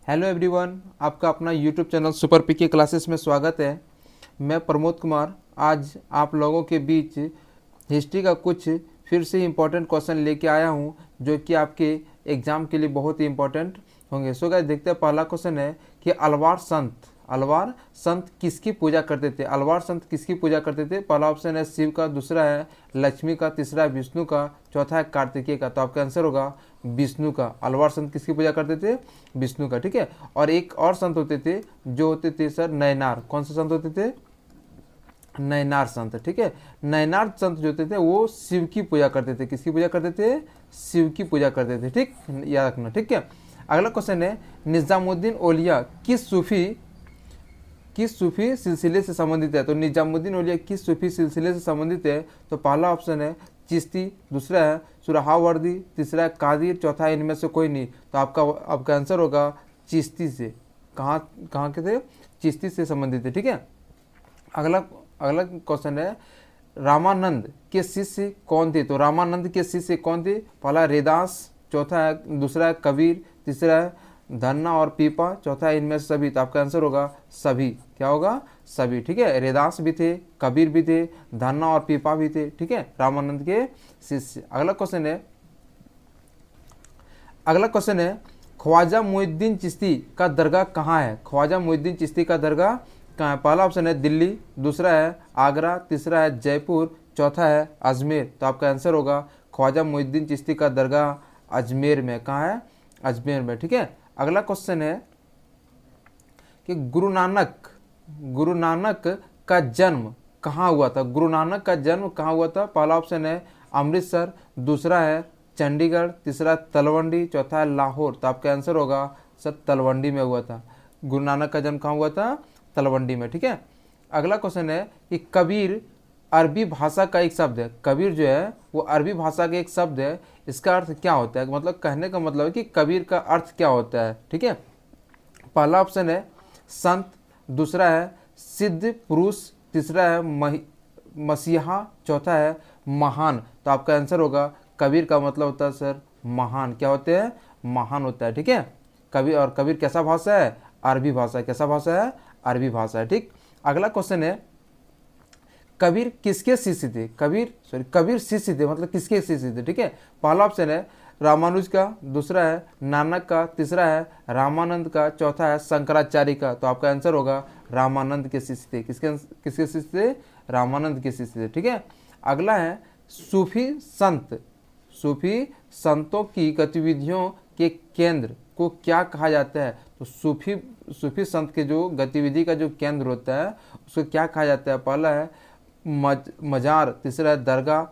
Hello everyone, आपका अपना YouTube channel super पीके classes में स्वागत है। मैं प्रमोद कुमार आज आप लोगों के बीच हिस्ट्री का कुछ फिर से इम्पोर्टेंट क्वेश्चन लेके आया हूं, जो कि आपके एग्ज़ाम के लिए बहुत ही इम्पोर्टेंट होंगे। सो गाइस, देखते हैं। पहला क्वेश्चन है कि अलवार संत किसकी पूजा करते थे? अलवार संत किसकी पूजा करते थे? पहला ऑप्शन है शिव का, दूसरा है लक्ष्मी का, तीसरा है विष्णु का, चौथा है कार्तिकेय का। तो आपका आंसर होगा विष्णु का। अलवार संत किसकी पूजा करते थे? विष्णु का। ठीक है। और एक और संत होते थे जो होते थे सर नयनार। कौन से संत होते थे? नयनार संत। ठीक है। नयनार संत जो होते थे वो शिव की पूजा करते थे। किसकी पूजा करते थे? शिव की पूजा करते थे। ठीक, याद रखना। ठीक है। अगला क्वेश्चन है निजामुद्दीन औलिया किस सूफी सिलसिले से संबंधित है? तो निजामुद्दीन औलिया किस सूफी सिलसिले से संबंधित है? तो पहला ऑप्शन है चिश्ती, दूसरा है सुरहावर्दी, तीसरा है कादिर, चौथा है इनमें से कोई नहीं। तो आपका आंसर होगा चिश्ती से। कहाँ कहाँ के थे? चिश्ती से संबंधित है। ठीक है। अगला अगला क्वेश्चन है रामानंद के शिष्य कौन थे? तो रामानंद के शिष्य कौन थे? पहला रेदास, चौथा है दूसरा है कबीर, तीसरा है धन्ना और पीपा, चौथा है इनमें से सभी। तो आपका आंसर होगा सभी। क्या होगा? सभी। ठीक है। रेदास भी थे, कबीर भी थे, धन्ना और पीपा भी थे। ठीक है, रामानंद के शिष्य। अगला क्वेश्चन है ख्वाजा मुइनुद्दीन चिश्ती का दरगाह कहाँ है? ख्वाजा मुइनुद्दीन चिश्ती का दरगाह कहाँ है? पहला ऑप्शन है दिल्ली, दूसरा है आगरा, तीसरा है जयपुर, चौथा है अजमेर। तो आपका आंसर होगा ख्वाजा मुइनुद्दीन चिश्ती का दरगाह अजमेर में। कहाँ है? अजमेर में। ठीक है। अगला क्वेश्चन है कि गुरु नानक का जन्म कहाँ हुआ था? गुरु नानक का जन्म कहाँ हुआ था? पहला ऑप्शन है अमृतसर, दूसरा है चंडीगढ़, तीसरा तलवंडी, चौथा है लाहौर। तो आपका आंसर होगा सर तलवंडी में हुआ था। गुरु नानक का जन्म कहाँ हुआ था? तलवंडी में। ठीक है। अगला क्वेश्चन है कि कबीर अरबी भाषा का एक शब्द है। कबीर जो है वो अरबी भाषा का एक शब्द है। इसका अर्थ क्या होता है? मतलब कहने का मतलब है कि कबीर का अर्थ क्या होता है। ठीक है। पहला ऑप्शन है संत, दूसरा है सिद्ध पुरुष, तीसरा है मसीहा, चौथा है महान। तो आपका आंसर होगा कबीर का मतलब होता है सर महान। क्या होते हैं? महान होता है। ठीक है। कबीर कैसा भाषा है? अरबी भाषा। कैसा भाषा है? अरबी भाषा है। ठीक। अगला क्वेश्चन है कबीर किसके शिष्य थे? कबीर शिष्य थे, मतलब किसके शिष्य थे? ठीक है। पहला ऑप्शन है रामानुज का, दूसरा है नानक का, तीसरा है रामानंद का, चौथा है शंकराचार्य का। तो आपका आंसर होगा रामानंद के शिष्य थे। किसके शिष्य थे? रामानंद के शिष्य थे। ठीक है। अगला है सूफी संतों की गतिविधियों के केंद्र को क्या कहा जाता है? तो सूफी संत के जो गतिविधि का जो केंद्र होता है उसको क्या कहा जाता है? पहला है मजार, तीसरा है दरगाह,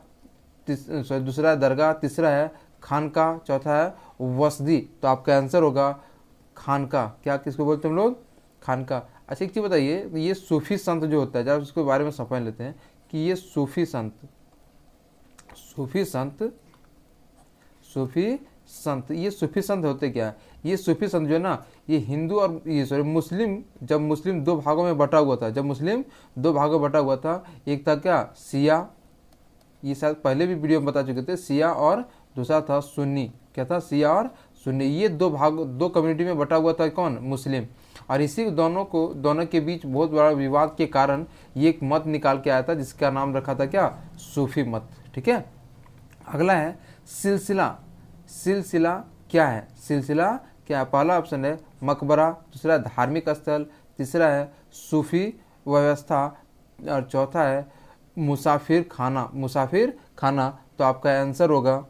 दूसरा है दरगाह, तीसरा है खानका, चौथा है वसदी। तो आपका आंसर होगा खानका। क्या किसको बोलते हैं हम लोग? खानका। अच्छा, एक चीज़ बताइए, ये सूफी संत जो होता है, जब उसके बारे में समझ लेते हैं कि ये सूफी संत होते क्या है? ये सूफी संत जो है ना, ये हिंदू और ये मुस्लिम, जब मुस्लिम दो भागों में बटा हुआ था, एक था क्या शिया, ये शायद पहले भी वीडियो में बता चुके थे, शिया, और दूसरा था सुन्नी। क्या था? शिया और सुन्नी। ये दो कम्युनिटी में बटा हुआ था। कौन? मुस्लिम। और इसी दोनों के बीच बहुत बड़ा विवाद के कारण ये एक मत निकाल के आया था जिसका नाम रखा था क्या? सूफी मत। ठीक है। अगला है सिलसिला क्या है? सिलसिला क्या है? पहला ऑप्शन है मकबरा, दूसरा है धार्मिक स्थल, तीसरा है सूफी व्यवस्था, और चौथा है मुसाफिर खाना। तो आपका आंसर होगा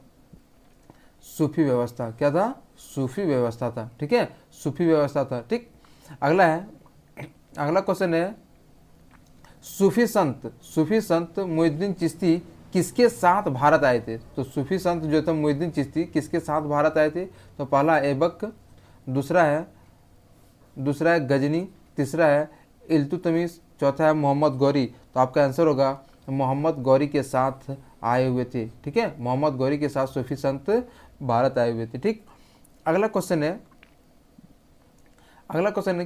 सूफी व्यवस्था। क्या था? सूफी व्यवस्था था। ठीक है, सूफी व्यवस्था था। ठीक। अगला क्वेश्चन है सूफी संत मुइनुद्दीन चिश्ती किसके साथ भारत आए थे? तो सूफी संत जो थे मुइनुद्दीन चिश्ती किसके साथ भारत आए थे? तो पहला ऐबक, दूसरा है गजनी, तीसरा है इल्तुतमिश, चौथा है मोहम्मद गौरी। तो आपका आंसर होगा मोहम्मद गौरी के साथ आए हुए थे। ठीक है, मोहम्मद गौरी के साथ सूफी संत भारत आए हुए थे। ठीक। अगला क्वेश्चन है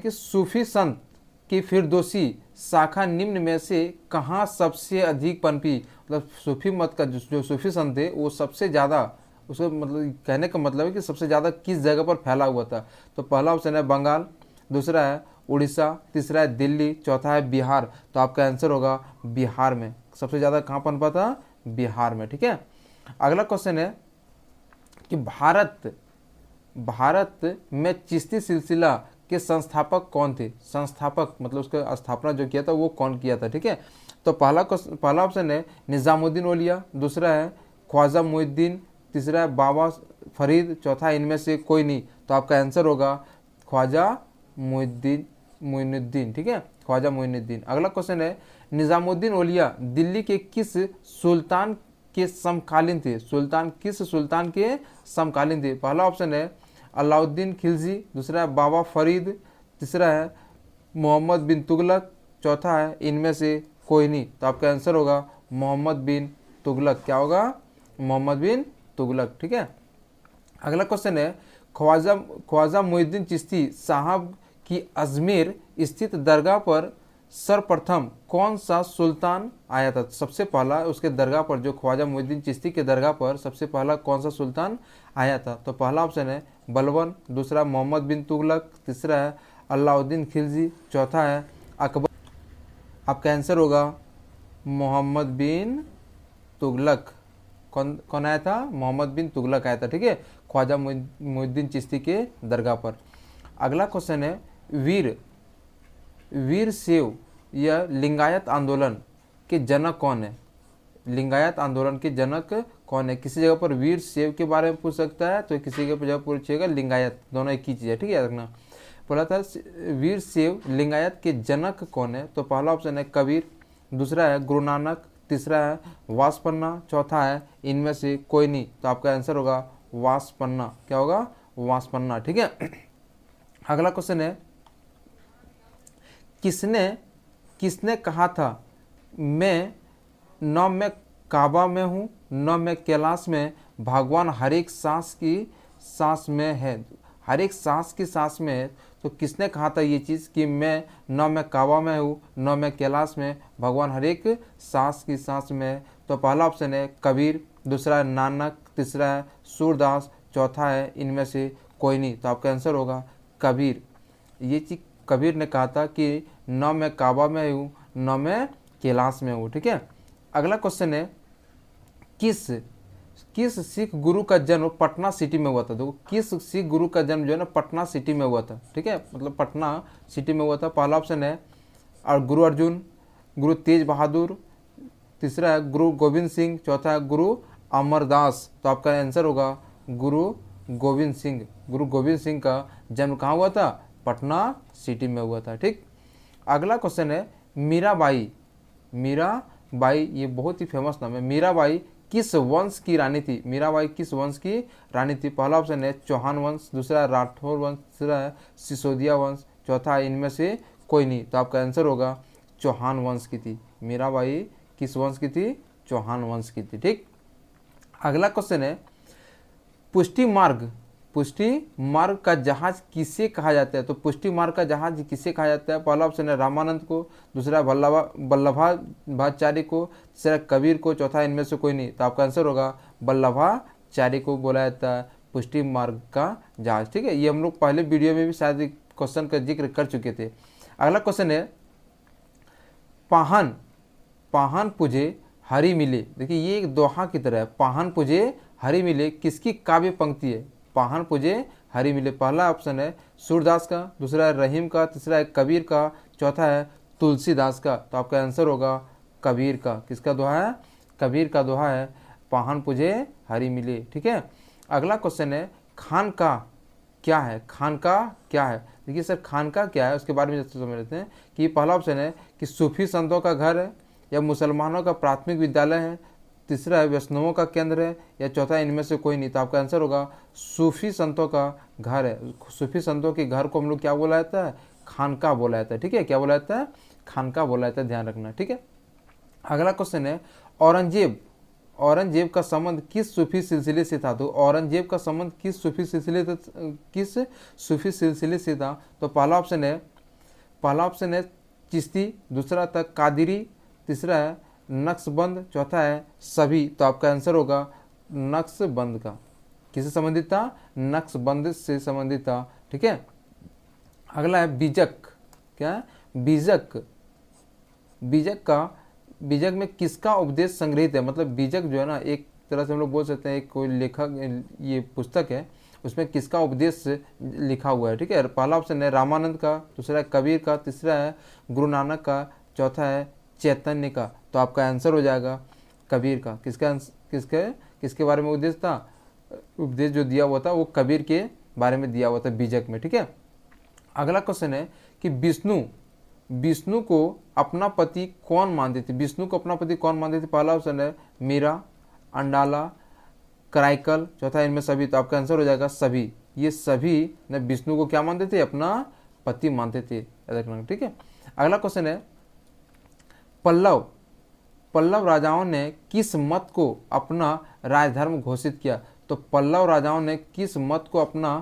कि सूफी संत की फिरदौसी शाखा निम्न में से कहाँ सबसे अधिक पनपी? मतलब सूफी मत का जो सूफी संत थे वो सबसे ज़्यादा उसको मतलब कहने का मतलब है कि सबसे ज़्यादा किस जगह पर फैला हुआ था। तो पहला ऑप्शन है बंगाल, दूसरा है उड़ीसा, तीसरा है दिल्ली, चौथा है बिहार। तो आपका आंसर होगा बिहार में। सबसे ज़्यादा कहाँ पनपा था? बिहार में। ठीक है, अगला क्वेश्चन है कि भारत में चिश्ती सिलसिला के संस्थापक कौन थे? संस्थापक मतलब उसका स्थापना जो किया था वो कौन किया था? ठीक है, तो पहला ऑप्शन है निज़ामुद्दीन औलिया, दूसरा है ख्वाजा मुइनुद्दीन, तीसरा है बाबा फरीद, चौथा इनमें से कोई नहीं। तो आपका आंसर होगा ख्वाजा मुइनुद्दीन। ठीक है, ख्वाजा मुइनुद्दीन। अगला क्वेश्चन है निज़ामुद्दीन औलिया दिल्ली के किस सुल्तान के समकालीन थे? किस सुल्तान के समकालीन थे? पहला ऑप्शन है अलाउद्दीन खिलजी, दूसरा है बाबा फरीद, तीसरा है मोहम्मद बिन तुगलक, चौथा है इनमें से कोई नहीं। तो आपका आंसर होगा मोहम्मद बिन तुगलक। क्या होगा? मोहम्मद बिन तुगलक। ठीक है, अगला क्वेश्चन है ख्वाजा मुइनुद्दीन चिश्ती साहब की अजमेर स्थित दरगाह पर सर्वप्रथम कौन सा सुल्तान आया था? सबसे पहला उसके दरगाह पर, जो ख्वाजा मुइनुद्दीन चिश्ती के दरगाह पर सबसे पहला कौन सा सुल्तान आया था? तो पहला ऑप्शन है बलबन, दूसरा मोहम्मद बिन तुगलक, तीसरा है अलाउद्दीन खिलजी, चौथा है अकबर। आपका आंसर होगा मोहम्मद बिन तुगलक। कौन आया था? मोहम्मद बिन तुगलक आया था। ठीक है, ख्वाजा मुइनुद्दीन चिश्ती के दरगाह पर। अगला क्वेश्चन है वीर शैव या लिंगायत आंदोलन के जनक कौन है? लिंगायत आंदोलन के जनक कौन है? किसी जगह पर वीर शैव के बारे में पूछ सकता है, तो किसी जगह पूछेगा लिंगायत, दोनों एक ही चीज़ है। ठीक है, रखना। बोला था वीर शैव लिंगायत के जनक कौन है? तो पहला ऑप्शन है कबीर, दूसरा है गुरु नानक, तीसरा है वासपन्ना, चौथा है इनमें से कोई नहीं। तो आपका आंसर होगा वासपन्ना। क्या होगा? वासपन्ना। ठीक है, अगला क्वेश्चन है किसने कहा था मैं न मैं काबा में हूँ न मैं कैलाश में, भगवान हर एक सांस की सांस में है। हर एक सांस की सांस में है। तो किसने कहा था ये चीज़ कि मैं न मैं काबा में हूँ न मैं कैलाश में, भगवान हर एक सांस की सांस में है? तो पहला ऑप्शन है कबीर, दूसरा है नानक, तीसरा है सूरदास, चौथा है इनमें से कोई नहीं। तो आपका आंसर होगा कबीर। ये चीज़ कबीर ने कहा था कि न मैं काबा में हूँ न मैं कैलाश में हूँ। ठीक है, अगला क्वेश्चन है किस सिख गुरु का जन्म पटना सिटी में हुआ था? देखो, किस सिख गुरु का जन्म जो है ना पटना सिटी में हुआ था। ठीक है, मतलब पटना सिटी में हुआ था। पहला ऑप्शन है और गुरु अर्जुन, गुरु तेज बहादुर, तीसरा है गुरु गोविंद सिंह, चौथा है गुरु अमरदास। तो आपका आंसर होगा गुरु गोविंद सिंह। गुरु गोविंद सिंह का जन्म कहाँ हुआ था? पटना सिटी में हुआ था। ठीक, अगला क्वेश्चन है मीराबाई, ये बहुत ही फेमस नाम है। मीराबाई किस वंश की रानी थी? मीराबाई किस वंश की रानी थी? पहला ऑप्शन है चौहान वंश, दूसरा है राठौर वंश, तीसरा है सिसोदिया वंश, चौथा है इनमें से कोई नहीं। तो आपका आंसर होगा चौहान वंश की थी। मीराबाई किस वंश की थी? चौहान वंश की थी। ठीक, अगला क्वेश्चन है पुष्टि मार्ग का जहाज किसे कहा जाता है? तो पुष्टि मार्ग का जहाज किसे कहा जाता है? पहला ऑप्शन है रामानंद को, दूसरा वल्लभाचार्य को, तीसरा कबीर को, चौथा इनमें से कोई नहीं। तो आपका आंसर होगा वल्लभाचार्य को बोला जाता है पुष्टि मार्ग का जहाज। ठीक है, ये हम लोग पहले वीडियो में भी शायद क्वेश्चन का जिक्र कर चुके थे। अगला क्वेश्चन है पाहन पुझे हरी मिले। देखिए, ये एक दोहा की तरह है। पाहन पुझे हरी मिले किसकी काव्य पंक्ति है? पाहन पुझे हरी मिले। पहला ऑप्शन है सूरदास का, दूसरा है रहीम का, तीसरा है कबीर का, चौथा है तुलसीदास का। तो आपका आंसर होगा कबीर का। किसका दोहा है? कबीर का दोहा है पाहन पुझे हरी मिले। ठीक है, अगला क्वेश्चन है खानका क्या है? खानका क्या है? देखिए सर, खानका क्या है उसके बारे में समझ लेते हैं। कि पहला ऑप्शन है कि सूफी संतों का घर है, या मुसलमानों का प्राथमिक विद्यालय है, तीसरा है वैष्णवों का केंद्र है, या चौथा इनमें से कोई नहीं। तो आपका आंसर होगा सूफी संतों का घर है। सूफी संतों के घर को हम लोग क्या बोला जाता है? खानका बोला जाता है। ठीक है, क्या बोला जाता है? खानका बोला जाता है, ध्यान रखना। ठीक है, अगला क्वेश्चन है औरंगजेब का संबंध किस सूफी सिलसिले से था? तो औरंगजेब का संबंध किस सूफी सिलसिले से था? तो पहला ऑप्शन है चिश्ती, दूसरा था कादिरी, तीसरा है नक्शबंद, चौथा है सभी। तो आपका आंसर होगा नक्शबंद का। किससे संबंधित था? नक्शबंदी से संबंधित था। ठीक है, अगला है बीजक। क्या है? बीजक। बीजक में किसका उपदेश संग्रहित है? मतलब बीजक जो है ना, एक तरह से हम लोग बोल सकते हैं कोई लेखक, ये पुस्तक है, उसमें किसका उपदेश लिखा हुआ है? ठीक है, पहला ऑप्शन है रामानंद का, दूसरा है कबीर का, तीसरा है गुरु नानक का, चौथा है चैतन्य का। तो आपका आंसर हो जाएगा कबीर का। किसके बारे में उपदेश था? उपदेश जो दिया हुआ था वो कबीर के बारे में दिया हुआ था बीजक में। ठीक है, अगला क्वेश्चन है कि विष्णु को अपना पति कौन मानते थे? विष्णु को अपना पति कौन मानते थे? पहला ऑप्शन है मीरा, अंडाला, कराइकल, चौथा इनमें सभी। तो आपका आंसर हो जाएगा सभी। ये सभी ने विष्णु को क्या मानते थे? अपना पति मानते थे, याद रखना। ठीक है, अगला क्वेश्चन है पल्लव राजाओं ने किस मत को अपना राजधर्म घोषित किया? तो पल्लव राजाओं ने किस मत को अपना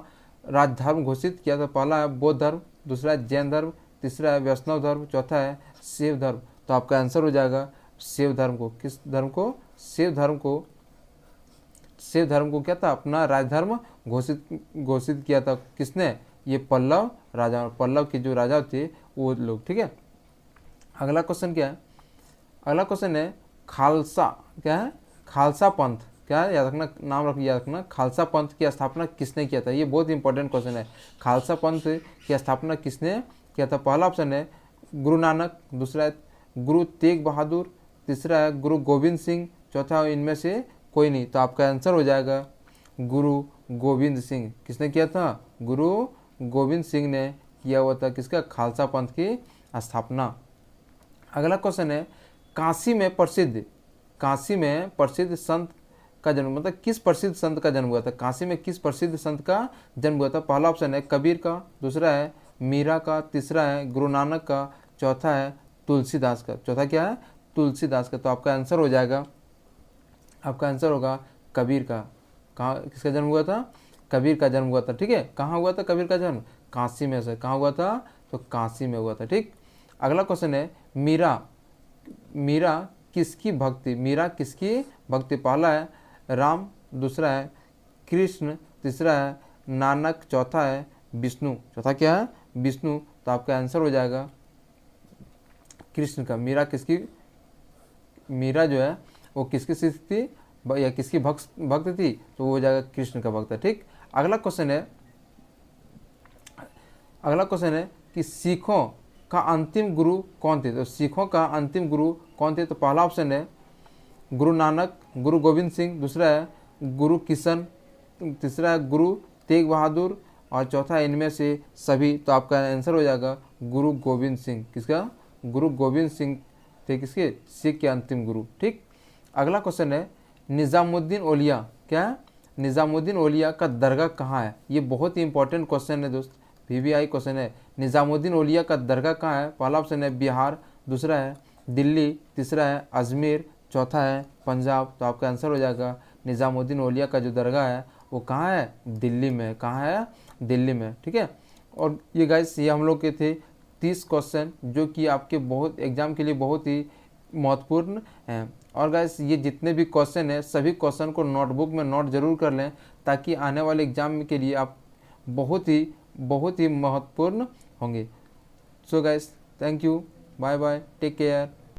राजधर्म घोषित किया? तो पहला है बौद्ध धर्म, दूसरा है जैन धर्म, तीसरा है वैष्णव धर्म, चौथा है शैव धर्म। तो आपका आंसर हो जाएगा शैव धर्म को। किस धर्म को? शैव धर्म को क्या था? अपना राजधर्म घोषित किया था। किसने? ये पल्लव के जो राजा थे वो लोग। ठीक है, अगला क्वेश्चन क्या है? अगला क्वेश्चन है खालसा। क्या है? खालसा पंथ। क्या है? याद रखना, खालसा पंथ की स्थापना किसने किया था? ये बहुत इंपॉर्टेंट क्वेश्चन है। खालसा पंथ की स्थापना किसने किया था? पहला ऑप्शन है गुरु नानक, दूसरा है गुरु तेग बहादुर, तीसरा है गुरु गोविंद सिंह, चौथा इनमें से कोई नहीं। तो आपका आंसर हो जाएगा गुरु गोविंद सिंह। किसने किया था? गुरु गोविंद सिंह ने किया हुआ था। किसका? खालसा पंथ की स्थापना। अगला क्वेश्चन है काशी में प्रसिद्ध संत का जन्म, मतलब किस प्रसिद्ध संत का जन्म हुआ था? काशी में किस प्रसिद्ध संत का जन्म हुआ था? पहला ऑप्शन है कबीर का, दूसरा है मीरा का, तीसरा है गुरु नानक का, चौथा है तुलसीदास का। चौथा क्या है? तुलसीदास का। तो आपका आंसर हो जाएगा, आपका आंसर होगा कबीर का। कहाँ किसका जन्म हुआ था? कबीर का जन्म हुआ था। ठीक है, कहाँ हुआ था कबीर का जन्म? काशी में से। कहाँ हुआ था? तो काशी में हुआ था। ठीक, अगला क्वेश्चन है मीरा किसकी भक्ति? पहला है राम, दूसरा है कृष्ण, तीसरा है नानक, चौथा है विष्णु। चौथा क्या है? विष्णु। तो आपका आंसर हो जाएगा कृष्ण का। मीरा जो है वो किसकी शिष्य थी या किसकी भक्त थी? तो वो हो जाएगा कृष्ण का भक्त है। ठीक, अगला क्वेश्चन है कि सिखों का अंतिम गुरु कौन थे? तो सिखों का अंतिम गुरु कौन थे? तो पहला ऑप्शन है गुरु नानक, गुरु गोविंद सिंह, दूसरा है गुरु किशन, तीसरा है गुरु तेग बहादुर और चौथा इनमें से सभी। तो आपका आंसर हो जाएगा गुरु गोविंद सिंह। किसका? गुरु गोविंद सिंह थे किसके? सिख के अंतिम गुरु। ठीक, अगला क्वेश्चन है निज़ामुद्दीन औलिया। क्या है? निज़ामुद्दीन औलिया का दरगाह कहाँ है? ये बहुत ही इंपॉर्टेंट क्वेश्चन है दोस्त, VVI क्वेश्चन है। निज़ामुद्दीन औलिया का दरगाह कहाँ है? पहला ऑप्शन है बिहार, दूसरा है दिल्ली, तीसरा है अजमेर, चौथा है पंजाब। तो आपका आंसर हो जाएगा निज़ामुद्दीन औलिया का जो दरगाह है वो कहाँ है? दिल्ली में। कहाँ है? दिल्ली में। ठीक है, और ये गाइस ये हम लोग के थे 30 क्वेश्चन जो कि आपके एग्जाम के लिए बहुत ही महत्वपूर्ण हैं। और गाइस ये जितने भी क्वेश्चन है सभी क्वेश्चन को नोटबुक में नोट जरूर कर लें ताकि आने वाले एग्जाम के लिए आप बहुत ही महत्वपूर्ण होंगे। So guys thank you, bye bye, take care.